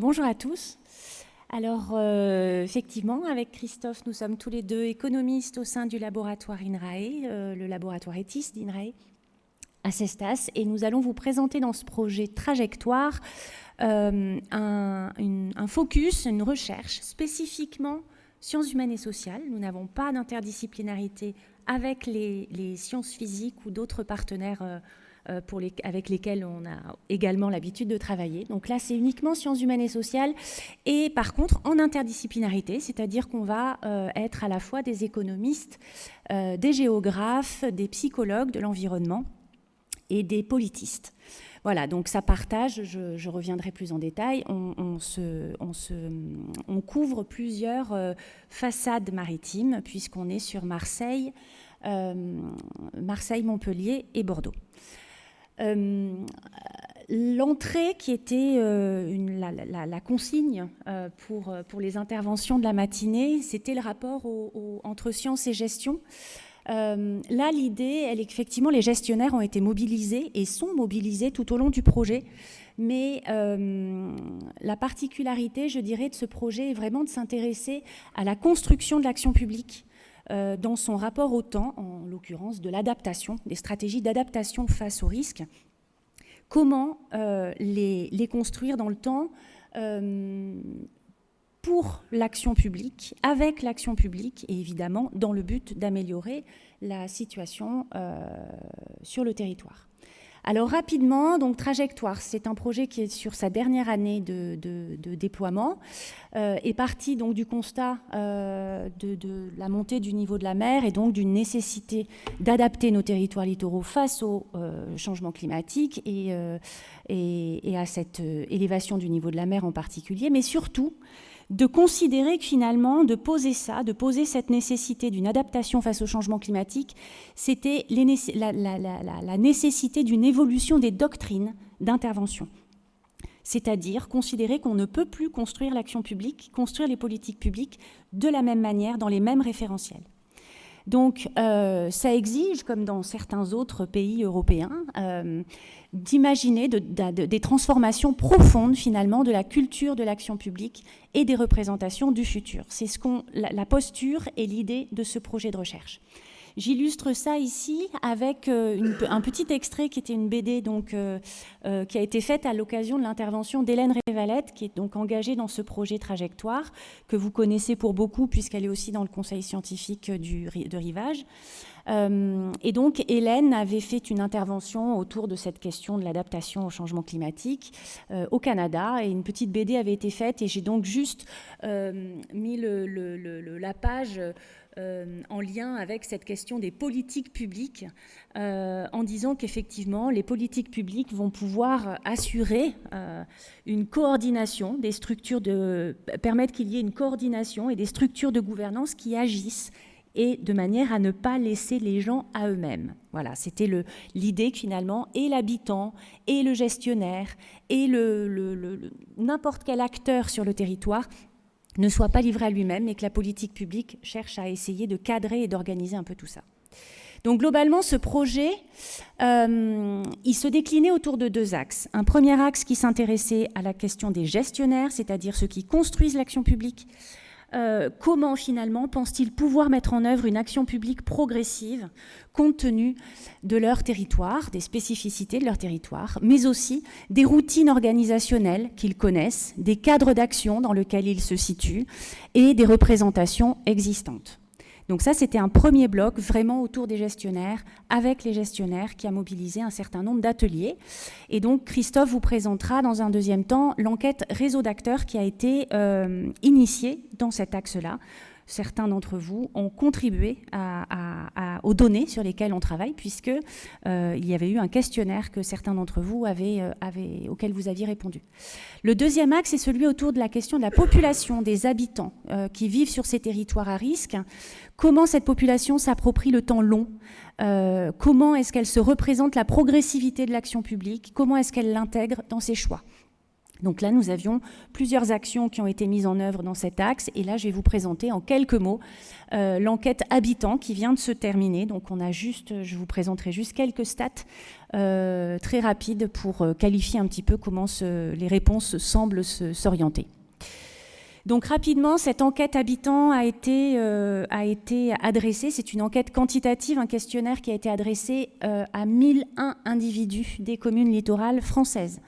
Bonjour à tous. Alors, effectivement, avec Christophe, nous sommes tous les deux économistes au sein du laboratoire INRAE, le laboratoire ETIS d'INRAE à Cestas, et nous allons vous présenter dans ce projet Trajectoire un focus, une recherche spécifiquement sciences humaines et sociales. Nous n'avons pas d'interdisciplinarité avec les sciences physiques ou d'autres partenaires avec lesquels on a également l'habitude de travailler. Donc là, c'est uniquement sciences humaines et sociales, et par contre en interdisciplinarité, c'est-à-dire qu'on va être à la fois des économistes, des géographes, des psychologues de l'environnement et des politistes. Voilà, donc ça partage, je reviendrai plus en détail, on couvre plusieurs façades maritimes, puisqu'on est sur Marseille, Montpellier et Bordeaux. L'entrée qui était la consigne pour les interventions de la matinée, c'était le rapport entre science et gestion. Là, l'idée, elle est qu'effectivement, les gestionnaires ont été mobilisés et sont mobilisés tout au long du projet. Mais la particularité, je dirais, de ce projet est vraiment de s'intéresser à la construction de l'action publique dans son rapport au temps, en l'occurrence de l'adaptation, des stratégies d'adaptation face aux risques. Comment les construire dans le temps pour l'action publique, avec l'action publique, et évidemment dans le but d'améliorer la situation sur le territoire. Alors rapidement, donc Trajectoire, c'est un projet qui est sur sa dernière année de déploiement, est parti donc du constat de la montée du niveau de la mer et donc d'une nécessité d'adapter nos territoires littoraux face au changement climatique et à cette élévation du niveau de la mer en particulier, mais surtout de considérer que finalement, de poser cette nécessité d'une adaptation face au changement climatique, c'était la nécessité d'une évolution des doctrines d'intervention. C'est-à-dire considérer qu'on ne peut plus construire l'action publique, construire les politiques publiques de la même manière, dans les mêmes référentiels. Donc, ça exige, comme dans certains autres pays européens, d'imaginer des transformations profondes, finalement, de la culture de l'action publique et des représentations du futur. C'est la posture et l'idée de ce projet de recherche. J'illustre ça ici avec un petit extrait qui était une BD donc, qui a été faite à l'occasion de l'intervention d'Hélène Révalette, qui est donc engagée dans ce projet Trajectoire, que vous connaissez pour beaucoup puisqu'elle est aussi dans le conseil scientifique de Rivage. Et donc Hélène avait fait une intervention autour de cette question de l'adaptation au changement climatique au Canada, et une petite BD avait été faite, et j'ai donc juste mis la page en lien avec cette question des politiques publiques, en disant qu'effectivement les politiques publiques vont pouvoir assurer une coordination des structures, permettre qu'il y ait une coordination et des structures de gouvernance qui agissent, et de manière à ne pas laisser les gens à eux-mêmes. Voilà, c'était l'idée que finalement, et l'habitant, et le gestionnaire, et n'importe quel acteur sur le territoire ne soit pas livré à lui-même, et que la politique publique cherche à essayer de cadrer et d'organiser un peu tout ça. Donc globalement, ce projet, il se déclinait autour de deux axes. Un premier axe qui s'intéressait à la question des gestionnaires, c'est-à-dire ceux qui construisent l'action publique. Comment finalement pensent-ils pouvoir mettre en œuvre une action publique progressive compte tenu de leur territoire, des spécificités de leur territoire, mais aussi des routines organisationnelles qu'ils connaissent, des cadres d'action dans lesquels ils se situent et des représentations existantes. Donc ça, c'était un premier bloc vraiment autour des gestionnaires, avec les gestionnaires, qui a mobilisé un certain nombre d'ateliers. Et donc Christophe vous présentera dans un deuxième temps l'enquête réseau d'acteurs qui a été initiée dans cet axe-là. Certains d'entre vous ont contribué aux données sur lesquelles on travaille, puisque il y avait eu un questionnaire que certains d'entre vous auquel vous aviez répondu. Le deuxième axe est celui autour de la question de la population, des habitants qui vivent sur ces territoires à risque. Comment cette population s'approprie le temps long ? Comment est-ce qu'elle se représente la progressivité de l'action publique ? Comment est-ce qu'elle l'intègre dans ses choix ? Donc là, nous avions plusieurs actions qui ont été mises en œuvre dans cet axe. Et là, je vais vous présenter en quelques mots l'enquête habitant qui vient de se terminer. Donc je vous présenterai juste quelques stats très rapides pour qualifier un petit peu comment les réponses semblent s'orienter. Donc rapidement, cette enquête habitant a été adressée. C'est une enquête quantitative, un questionnaire qui a été adressé à 1001 individus des communes littorales françaises.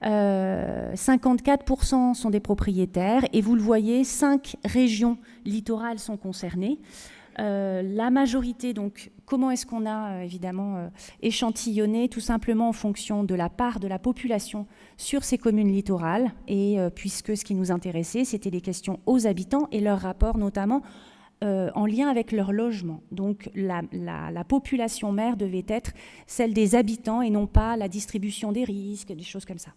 54% sont des propriétaires et vous le voyez, 5 régions littorales sont concernées. La majorité, donc comment est-ce qu'on a évidemment échantillonné? Tout simplement en fonction de la part de la population sur ces communes littorales et puisque ce qui nous intéressait, c'était les questions aux habitants et leur rapport notamment en lien avec leur logement. Donc la population mère devait être celle des habitants et non pas la distribution des risques, des choses comme ça.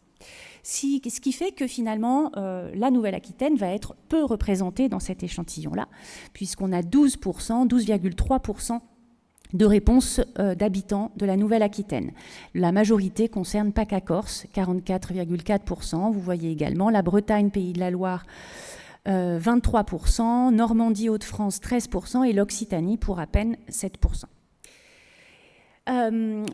Ce qui fait que finalement, la Nouvelle-Aquitaine va être peu représentée dans cet échantillon-là, puisqu'on a 12,3% de réponses d'habitants de la Nouvelle-Aquitaine. La majorité concerne PACA-Corse, 44,4%. Vous voyez également la Bretagne, Pays de la Loire, 23%, Normandie, Hauts-de-France, 13% et l'Occitanie pour à peine 7%.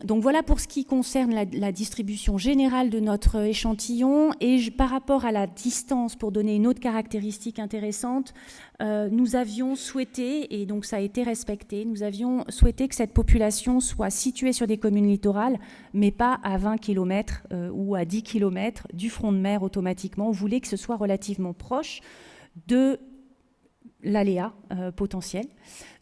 Donc voilà pour ce qui concerne la distribution générale de notre échantillon. Et par rapport à la distance, pour donner une autre caractéristique intéressante, nous avions souhaité, et donc ça a été respecté, nous avions souhaité que cette population soit située sur des communes littorales, mais pas à 20 km ou à 10 km du front de mer automatiquement. On voulait que ce soit relativement proche de l'aléa potentiel.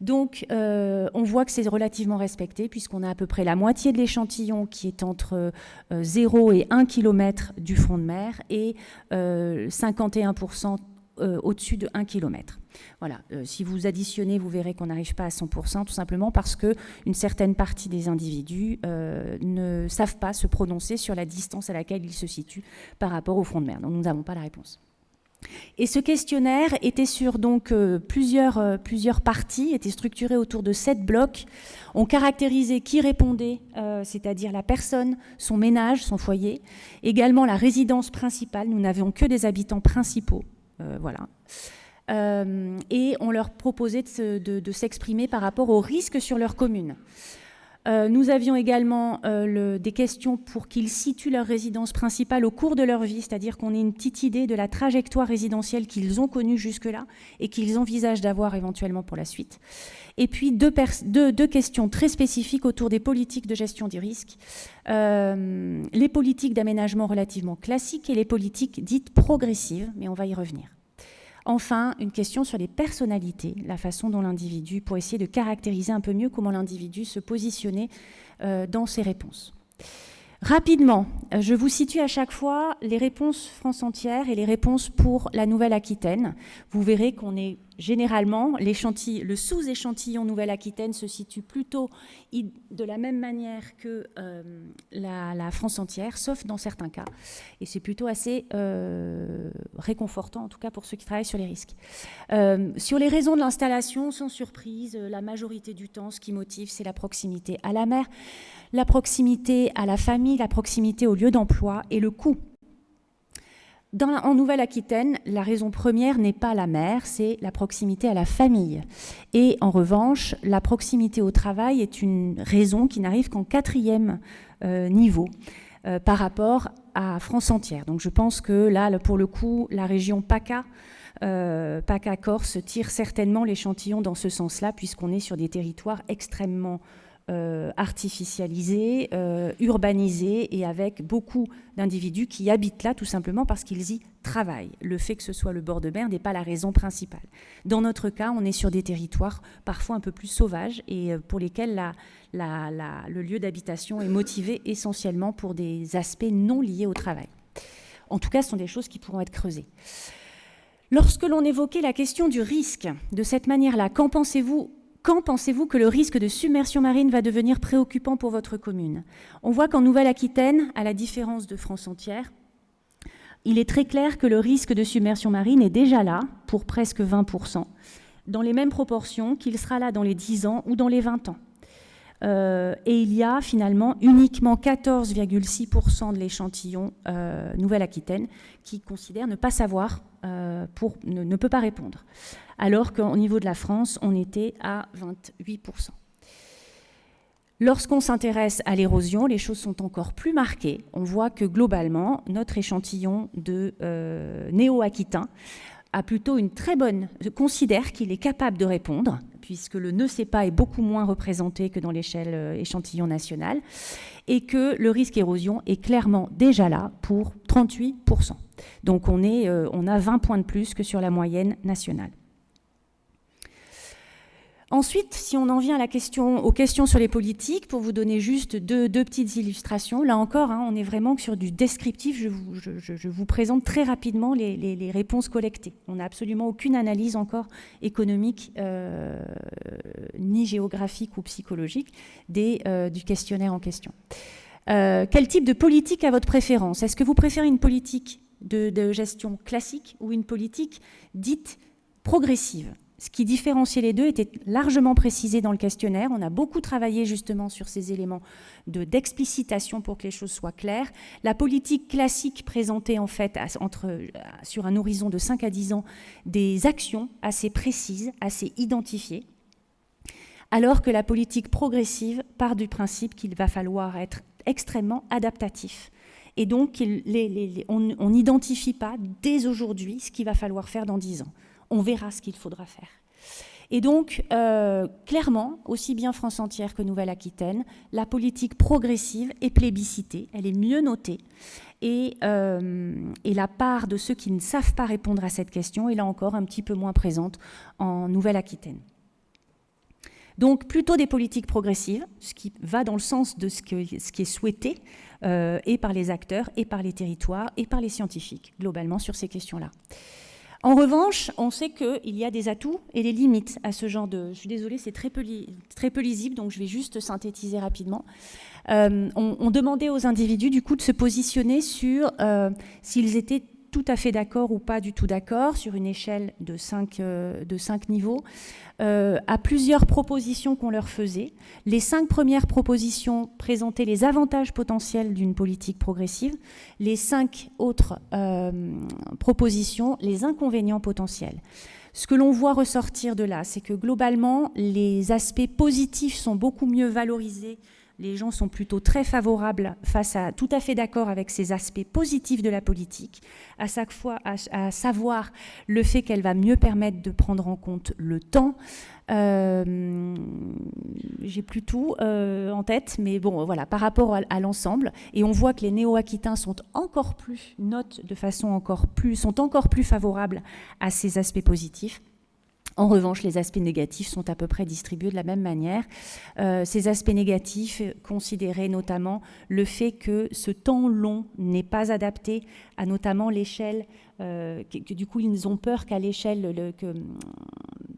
Donc, on voit que c'est relativement respecté puisqu'on a à peu près la moitié de l'échantillon qui est entre 0 et 1 km du front de mer et 51% au-dessus de 1 km. Voilà. Si vous additionnez, vous verrez qu'on n'arrive pas à 100%, tout simplement parce qu'une certaine partie des individus ne savent pas se prononcer sur la distance à laquelle ils se situent par rapport au front de mer. Donc, nous n'avons pas la réponse. Et ce questionnaire était sur donc plusieurs parties, était structuré autour de 7 blocs. On caractérisait qui répondait, c'est-à-dire la personne, son ménage, son foyer, également la résidence principale. Nous n'avions que des habitants principaux, voilà. Et on leur proposait de s'exprimer par rapport aux risques sur leur commune. Nous avions également des questions pour qu'ils situent leur résidence principale au cours de leur vie, c'est-à-dire qu'on ait une petite idée de la trajectoire résidentielle qu'ils ont connue jusque-là et qu'ils envisagent d'avoir éventuellement pour la suite. Et puis deux questions très spécifiques autour des politiques de gestion des risques, les politiques d'aménagement relativement classiques et les politiques dites progressives, mais on va y revenir. Enfin, une question sur les personnalités, la façon dont l'individu, pour essayer de caractériser un peu mieux comment l'individu se positionnait dans ses réponses. Rapidement, je vous situe à chaque fois les réponses France entière et les réponses pour la Nouvelle-Aquitaine. Vous verrez qu'on est généralement, le sous-échantillon Nouvelle-Aquitaine se situe plutôt de la même manière que la France entière, sauf dans certains cas. Et c'est plutôt assez réconfortant, en tout cas pour ceux qui travaillent sur les risques. Sur les raisons de l'installation, sans surprise, la majorité du temps, ce qui motive, c'est la proximité à la mer, la proximité à la famille, la proximité au lieu d'emploi et le coût. En Nouvelle-Aquitaine, la raison première n'est pas la mer, c'est la proximité à la famille. Et en revanche, la proximité au travail est une raison qui n'arrive qu'en 4e niveau par rapport à France entière. Donc je pense que là, pour le coup, la région PACA, PACA-Corse tire certainement l'échantillon dans ce sens-là, puisqu'on est sur des territoires extrêmement artificialisés, urbanisés et avec beaucoup d'individus qui habitent là tout simplement parce qu'ils y travaillent. Le fait que ce soit le bord de mer n'est pas la raison principale. Dans notre cas, on est sur des territoires parfois un peu plus sauvages et pour lesquels le lieu d'habitation est motivé essentiellement pour des aspects non liés au travail. En tout cas, ce sont des choses qui pourront être creusées. Lorsque l'on évoquait la question du risque de cette manière-là, quand pensez-vous que le risque de submersion marine va devenir préoccupant pour votre commune? On voit qu'en Nouvelle-Aquitaine, à la différence de France entière, il est très clair que le risque de submersion marine est déjà là, pour presque 20%, dans les mêmes proportions qu'il sera là dans les 10 ans ou dans les 20 ans. et il y a finalement uniquement 14,6% de l'échantillon Nouvelle-Aquitaine qui considère ne pas savoir, ne peut pas répondre, alors qu'au niveau de la France, on était à 28%. Lorsqu'on s'intéresse à l'érosion, les choses sont encore plus marquées. On voit que globalement, notre échantillon de néo-aquitain a plutôt une très bonne, considère qu'il est capable de répondre, puisque le ne sait pas est beaucoup moins représenté que dans l'échelle échantillon nationale, et que le risque érosion est clairement déjà là pour 38%. Donc on a 20 points de plus que sur la moyenne nationale. Ensuite, si on en vient à aux questions sur les politiques, pour vous donner juste deux petites illustrations, là encore, on est vraiment sur du descriptif. Je vous présente très rapidement les réponses collectées. On n'a absolument aucune analyse encore économique, ni géographique ou psychologique du questionnaire en question. Quel type de politique a votre préférence? Est-ce que vous préférez une politique de gestion classique ou une politique dite progressive? Ce qui différenciait les deux était largement précisé dans le questionnaire. On a beaucoup travaillé justement sur ces éléments d'explicitation pour que les choses soient claires. La politique classique présentait en fait sur un horizon de 5 à 10 ans des actions assez précises, assez identifiées, alors que la politique progressive part du principe qu'il va falloir être extrêmement adaptatif. Et donc, on n'identifie pas dès aujourd'hui ce qu'il va falloir faire dans 10 ans. On verra ce qu'il faudra faire. Et donc, clairement, aussi bien France Entière que Nouvelle-Aquitaine, la politique progressive est plébiscitée, elle est mieux notée. Et la part de ceux qui ne savent pas répondre à cette question est là encore un petit peu moins présente en Nouvelle-Aquitaine. Donc, plutôt des politiques progressives, ce qui va dans le sens de ce qui est souhaité, et par les acteurs, et par les territoires, et par les scientifiques, globalement, sur ces questions-là. En revanche, on sait qu'il y a des atouts et des limites à ce genre de... Je suis désolée, c'est très peu lisible, donc je vais juste synthétiser rapidement. On demandait aux individus, du coup, de se positionner sur s'ils étaient tout à fait d'accord ou pas du tout d'accord, sur une échelle de 5 niveaux, à plusieurs propositions qu'on leur faisait. Les 5 premières propositions présentaient les avantages potentiels d'une politique progressive, les 5 autres propositions, les inconvénients potentiels. Ce que l'on voit ressortir de là, c'est que globalement, les aspects positifs sont beaucoup mieux valorisés. Les gens sont plutôt très favorables tout à fait d'accord avec ces aspects positifs de la politique, à savoir le fait qu'elle va mieux permettre de prendre en compte le temps. J'ai plus tout en tête, mais bon, voilà, par rapport à l'ensemble. Et on voit que les néo-aquitains sont encore plus favorables à ces aspects positifs. En revanche, les aspects négatifs sont à peu près distribués de la même manière. Ces aspects négatifs considéraient notamment le fait que ce temps long n'est pas adapté à notamment l'échelle, que du coup ils ont peur qu'à l'échelle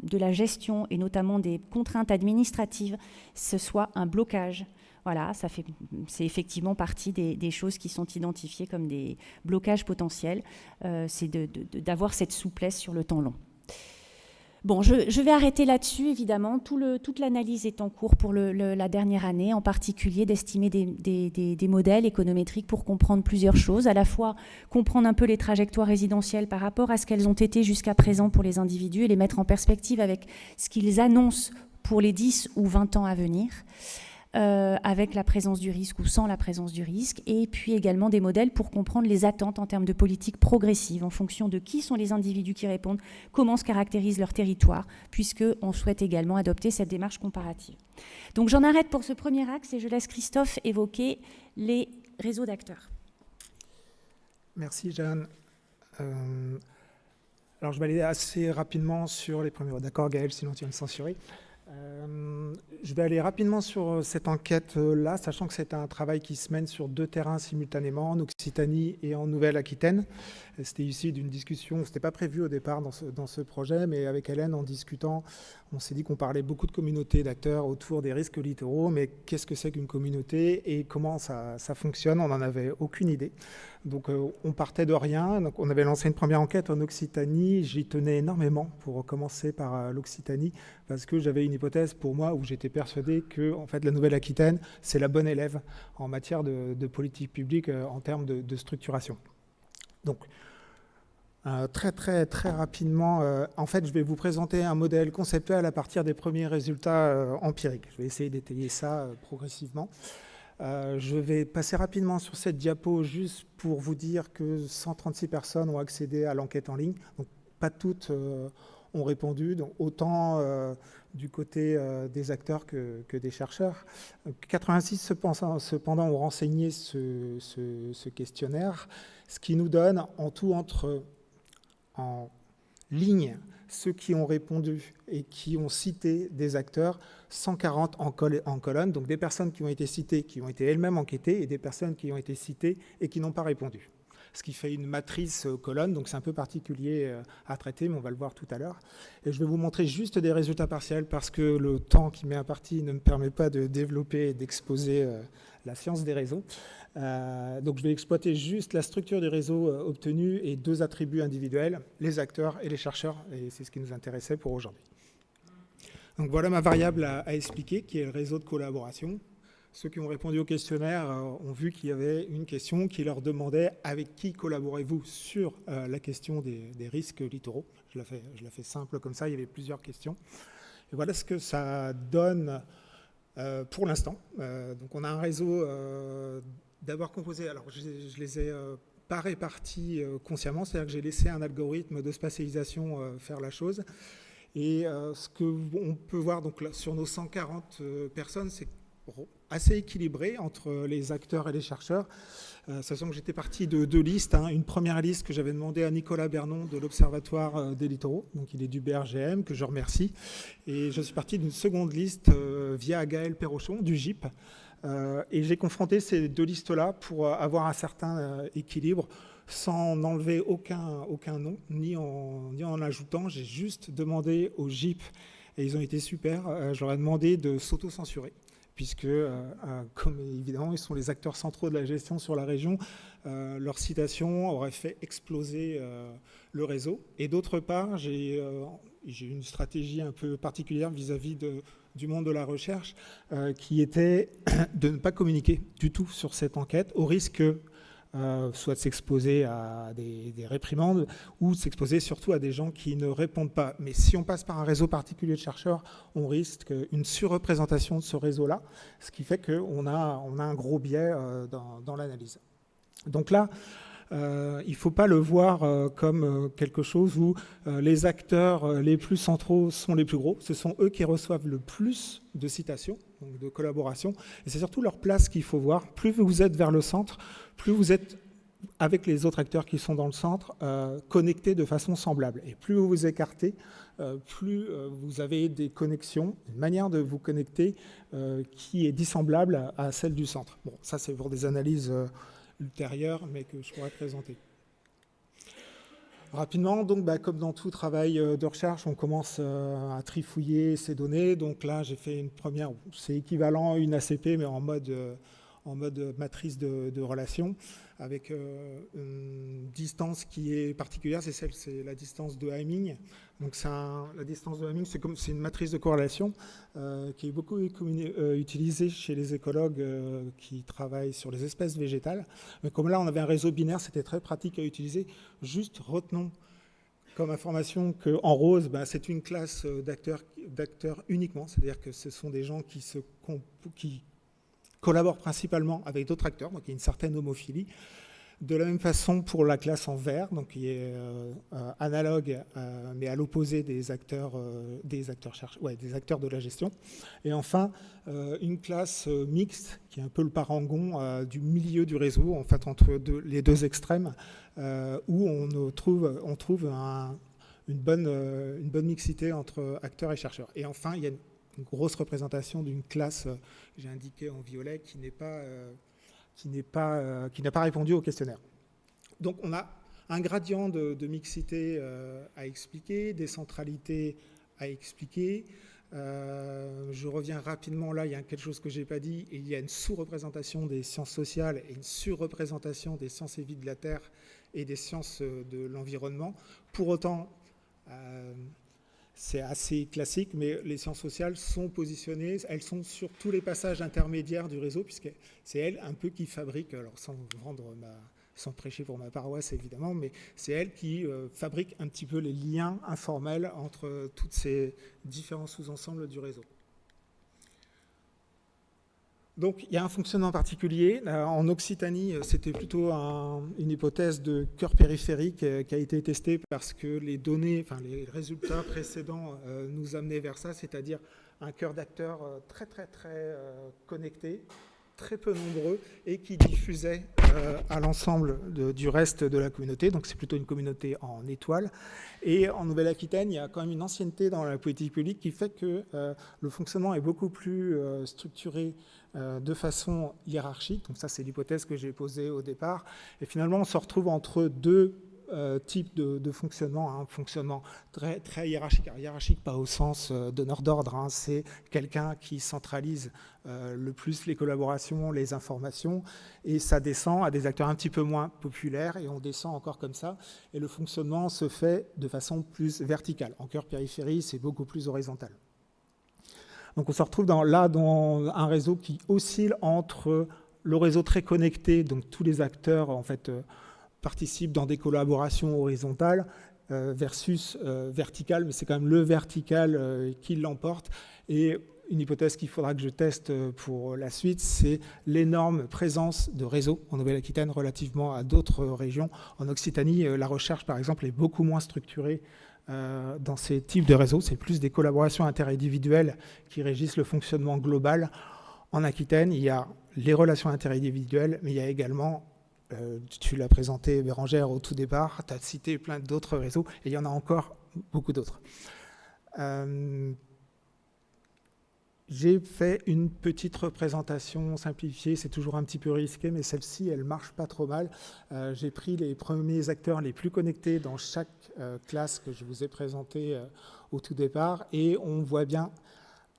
de la gestion et notamment des contraintes administratives, ce soit un blocage. Voilà, c'est effectivement partie des choses qui sont identifiées comme des blocages potentiels, c'est d'avoir cette souplesse sur le temps long. Bon, je vais arrêter là-dessus, évidemment. Toute l'analyse est en cours pour la dernière année, en particulier d'estimer des modèles économétriques pour comprendre plusieurs choses, à la fois comprendre un peu les trajectoires résidentielles par rapport à ce qu'elles ont été jusqu'à présent pour les individus et les mettre en perspective avec ce qu'ils annoncent pour les 10 ou 20 ans à venir, avec la présence du risque ou sans la présence du risque, et puis également des modèles pour comprendre les attentes en termes de politique progressive en fonction de qui sont les individus qui répondent, comment se caractérise leur territoire, puisqu'on souhaite également adopter cette démarche comparative. Donc j'en arrête pour ce premier axe et je laisse Christophe évoquer les réseaux d'acteurs. Merci Jeanne. Alors je vais aller assez rapidement sur les premiers. D'accord Gaël, sinon tu vas me censurer. Je vais aller rapidement sur cette enquête-là, sachant que c'est un travail qui se mène sur 2 terrains simultanément, en Occitanie et en Nouvelle-Aquitaine. C'était issu d'une discussion, ce n'était pas prévu au départ dans ce projet, mais avec Hélène, en discutant, on s'est dit qu'on parlait beaucoup de communautés d'acteurs autour des risques littoraux, mais qu'est-ce que c'est qu'une communauté et comment ça fonctionne? On n'en avait aucune idée. Donc on partait de rien, donc on avait lancé une première enquête en Occitanie, j'y tenais énormément pour commencer par l'Occitanie, parce que j'avais une hypothèse pour moi où j'étais persuadé que en fait, la Nouvelle-Aquitaine, c'est la bonne élève en matière de politique publique en termes de structuration. Donc, très rapidement, en fait, je vais vous présenter un modèle conceptuel à partir des premiers résultats empiriques. Je vais essayer d'étayer ça progressivement. Je vais passer rapidement sur cette diapo juste pour vous dire que 136 personnes ont accédé à l'enquête en ligne. Donc, pas toutes ont répondu, donc autant du côté des acteurs que des chercheurs. 86 cependant ont renseigné ce questionnaire, ce qui nous donne en tout en ligne ceux qui ont répondu et qui ont cité des acteurs, 140 en colonne, donc des personnes qui ont été citées, qui ont été elles-mêmes enquêtées, et des personnes qui ont été citées et qui n'ont pas répondu. Ce qui fait une matrice colonne, donc c'est un peu particulier à traiter, mais on va le voir tout à l'heure. Et je vais vous montrer juste des résultats partiels parce que le temps qui m'est imparti ne me permet pas de développer et d'exposer la science des réseaux. Donc je vais exploiter juste la structure des réseaux obtenus et deux attributs individuels, les acteurs et les chercheurs, et c'est ce qui nous intéressait pour aujourd'hui. Donc voilà ma variable à expliquer, qui est le réseau de collaboration. Ceux qui ont répondu au questionnaire ont vu qu'il y avait une question qui leur demandait avec qui collaborez-vous sur la question des risques littoraux. Je la fais simple comme ça, il y avait plusieurs questions. Et voilà ce que ça donne pour l'instant. Donc on a un réseau d'abord composé, alors je les ai pas répartis consciemment, c'est-à-dire que j'ai laissé un algorithme de spatialisation faire la chose. Et ce qu'on peut voir donc, là, sur nos 140 personnes, c'est assez équilibré entre les acteurs et les chercheurs, sachant que j'étais parti de deux listes. Une première liste que j'avais demandé à Nicolas Bernon de l'Observatoire des littoraux, donc il est du BRGM, que je remercie. Et je suis parti d'une seconde liste via Gaël Perrochon du GIP. Et j'ai confronté ces deux listes-là pour avoir un certain équilibre, sans enlever aucun nom, ni en ajoutant. J'ai juste demandé au GIP, et ils ont été super, je leur ai demandé de s'auto-censurer, puisque, comme évidemment, ils sont les acteurs centraux de la gestion sur la région, leur citation aurait fait exploser le réseau. Et d'autre part, j'ai une stratégie un peu particulière vis-à-vis du monde de la recherche, qui était de ne pas communiquer du tout sur cette enquête, au risque soit de s'exposer à des réprimandes ou de s'exposer surtout à des gens qui ne répondent pas. Mais si on passe par un réseau particulier de chercheurs, on risque une surreprésentation de ce réseau-là, ce qui fait qu'on a un gros biais dans l'analyse. Donc là, il ne faut pas le voir comme quelque chose où les acteurs les plus centraux sont les plus gros. Ce sont eux qui reçoivent le plus de citations, donc de collaboration. Et c'est surtout leur place qu'il faut voir. Plus vous êtes vers le centre, plus vous êtes avec les autres acteurs qui sont dans le centre, connectés de façon semblable. Et plus vous vous écartez, plus vous avez des connexions, une manière de vous connecter qui est dissemblable à celle du centre. Bon, ça c'est pour des analyses ultérieures, mais que je pourrais présenter. Rapidement, donc, comme dans tout travail de recherche, on commence à trifouiller ces données. Donc là, j'ai fait une première, c'est équivalent à une ACP, mais en mode matrice de relations, avec une distance qui est particulière, c'est la distance de Hamming. Donc la distance de Hamming, c'est une matrice de corrélation qui est beaucoup utilisée chez les écologues qui travaillent sur les espèces végétales. Mais comme là, on avait un réseau binaire, c'était très pratique à utiliser. Juste retenons comme information qu'en rose, c'est une classe d'acteurs uniquement, c'est-à-dire que ce sont des gens qui collaborent principalement avec d'autres acteurs, donc il y a une certaine homophilie. De la même façon pour la classe en vert, donc qui est analogue, mais à l'opposé des acteurs de la gestion. Et enfin, une classe mixte, qui est un peu le parangon du milieu du réseau, en fait, entre les deux extrêmes, où on trouve une bonne mixité entre acteurs et chercheurs. Et enfin, il y a une grosse représentation d'une classe, j'ai indiqué en violet, qui n'a pas répondu au questionnaire. Donc on a un gradient de mixité à expliquer, des centralités à expliquer. Je reviens rapidement là, il y a quelque chose que je n'ai pas dit, il y a une sous-représentation des sciences sociales et une sur-représentation des sciences et vie de la Terre et des sciences de l'environnement. Pour autant, c'est assez classique, mais les sciences sociales sont positionnées, elles sont sur tous les passages intermédiaires du réseau, puisque c'est elles un peu qui fabriquent, alors sans prêcher pour ma paroisse évidemment, mais c'est elles qui fabriquent un petit peu les liens informels entre tous ces différents sous-ensembles du réseau. Donc il y a un fonctionnement particulier. En Occitanie, c'était plutôt une hypothèse de cœur périphérique qui a été testée parce que les données, enfin les résultats précédents nous amenaient vers ça, c'est-à-dire un cœur d'acteurs très connecté, très peu nombreux et qui diffusait à l'ensemble du reste de la communauté. Donc c'est plutôt une communauté en étoile. Et en Nouvelle-Aquitaine, il y a quand même une ancienneté dans la politique publique qui fait que le fonctionnement est beaucoup plus structuré de façon hiérarchique. Donc ça, c'est l'hypothèse que j'ai posée au départ. Et finalement, on se retrouve entre deux types de fonctionnement. Un fonctionnement très hiérarchique. Alors, hiérarchique, pas au sens donneur d'ordre. Hein, c'est quelqu'un qui centralise le plus les collaborations, les informations. Et ça descend à des acteurs un petit peu moins populaires. Et on descend encore comme ça. Et le fonctionnement se fait de façon plus verticale. En cœur-périphérie, c'est beaucoup plus horizontal. Donc on se retrouve dans un réseau qui oscille entre le réseau très connecté, donc tous les acteurs en fait participent dans des collaborations horizontales versus verticales, mais c'est quand même le vertical qui l'emporte. Et une hypothèse qu'il faudra que je teste pour la suite, c'est l'énorme présence de réseaux en Nouvelle-Aquitaine relativement à d'autres régions. En Occitanie, la recherche par exemple est beaucoup moins structurée dans ces types de réseaux. C'est plus des collaborations interindividuelles qui régissent le fonctionnement global. En Aquitaine, il y a les relations interindividuelles, mais il y a également, tu l'as présenté Bérangère au tout départ, tu as cité plein d'autres réseaux, et il y en a encore beaucoup d'autres. J'ai fait une petite représentation simplifiée, c'est toujours un petit peu risqué, mais celle-ci, elle marche pas trop mal. J'ai pris les premiers acteurs les plus connectés dans chaque classe que je vous ai présenté au tout départ, et on voit bien,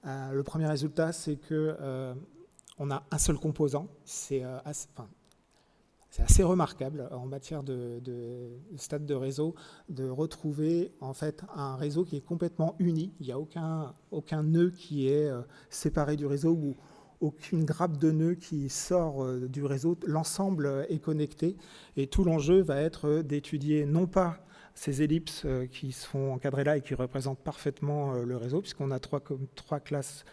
le premier résultat, c'est qu'on a un seul composant. C'est assez remarquable en matière de stade de réseau de retrouver en fait un réseau qui est complètement uni. Il n'y a aucun nœud qui est séparé du réseau ou aucune grappe de nœuds qui sort du réseau. L'ensemble est connecté et tout l'enjeu va être d'étudier non pas ces ellipses qui sont encadrées là et qui représentent parfaitement le réseau, puisqu'on a trois classes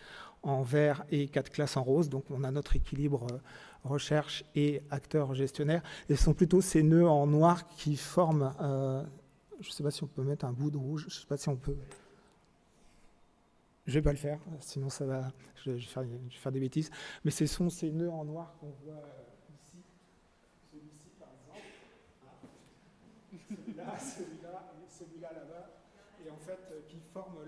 en vert et 4 classes en rose, donc on a notre équilibre recherche et acteurs gestionnaires, et ce sont plutôt ces nœuds en noir qui forment, je ne sais pas si on peut mettre un bout de rouge, je ne sais pas si on peut, je ne vais pas le faire, sinon ça va, je vais faire des bêtises, mais ce sont ces nœuds en noir qu'on voit ici, celui-ci par exemple, celui-là là-bas, et en fait qui forment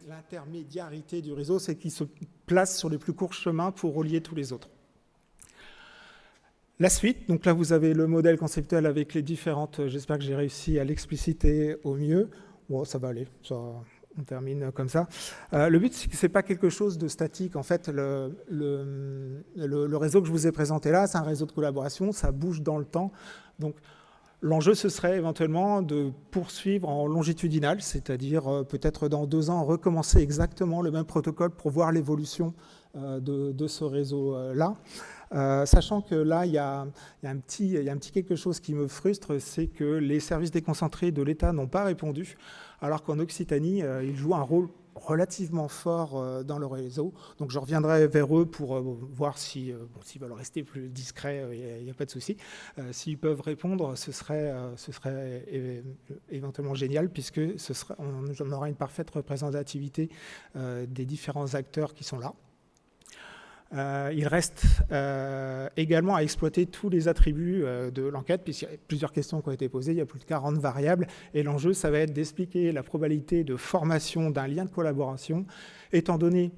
l'intermédiarité du réseau, c'est qui se place sur les plus courts chemins pour relier tous les autres. La suite, donc là vous avez le modèle conceptuel avec les différentes, j'espère que j'ai réussi à l'expliciter au mieux. Bon, ça va aller, on termine comme ça. Le but, c'est que ce n'est pas quelque chose de statique. En fait, le réseau que je vous ai présenté là, c'est un réseau de collaboration, ça bouge dans le temps. Donc l'enjeu, ce serait éventuellement de poursuivre en longitudinal, c'est-à-dire peut-être dans 2 ans, recommencer exactement le même protocole pour voir l'évolution de ce réseau-là. Sachant que là, il y a un petit quelque chose qui me frustre, c'est que les services déconcentrés de l'État n'ont pas répondu, alors qu'en Occitanie, ils jouent un rôle relativement fort dans le réseau. Donc je reviendrai vers eux pour voir s'ils veulent rester plus discrets, il n'y a pas de souci. S'ils peuvent répondre, ce serait éventuellement génial, puisque on aura une parfaite représentativité des différents acteurs qui sont là. Il reste également à exploiter tous les attributs de l'enquête, puisqu'il y a plusieurs questions qui ont été posées, il y a plus de 40 variables, et l'enjeu, ça va être d'expliquer la probabilité de formation d'un lien de collaboration, étant donné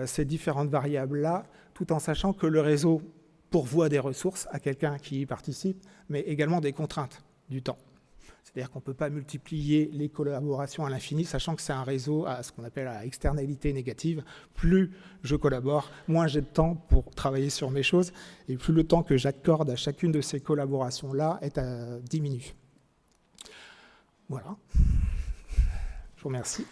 ces différentes variables-là, tout en sachant que le réseau pourvoit des ressources à quelqu'un qui y participe, mais également des contraintes du temps. C'est-à-dire qu'on ne peut pas multiplier les collaborations à l'infini, sachant que c'est un réseau à ce qu'on appelle à externalité négative. Plus je collabore, moins j'ai de temps pour travailler sur mes choses, et plus le temps que j'accorde à chacune de ces collaborations-là diminue. Voilà. Je vous remercie.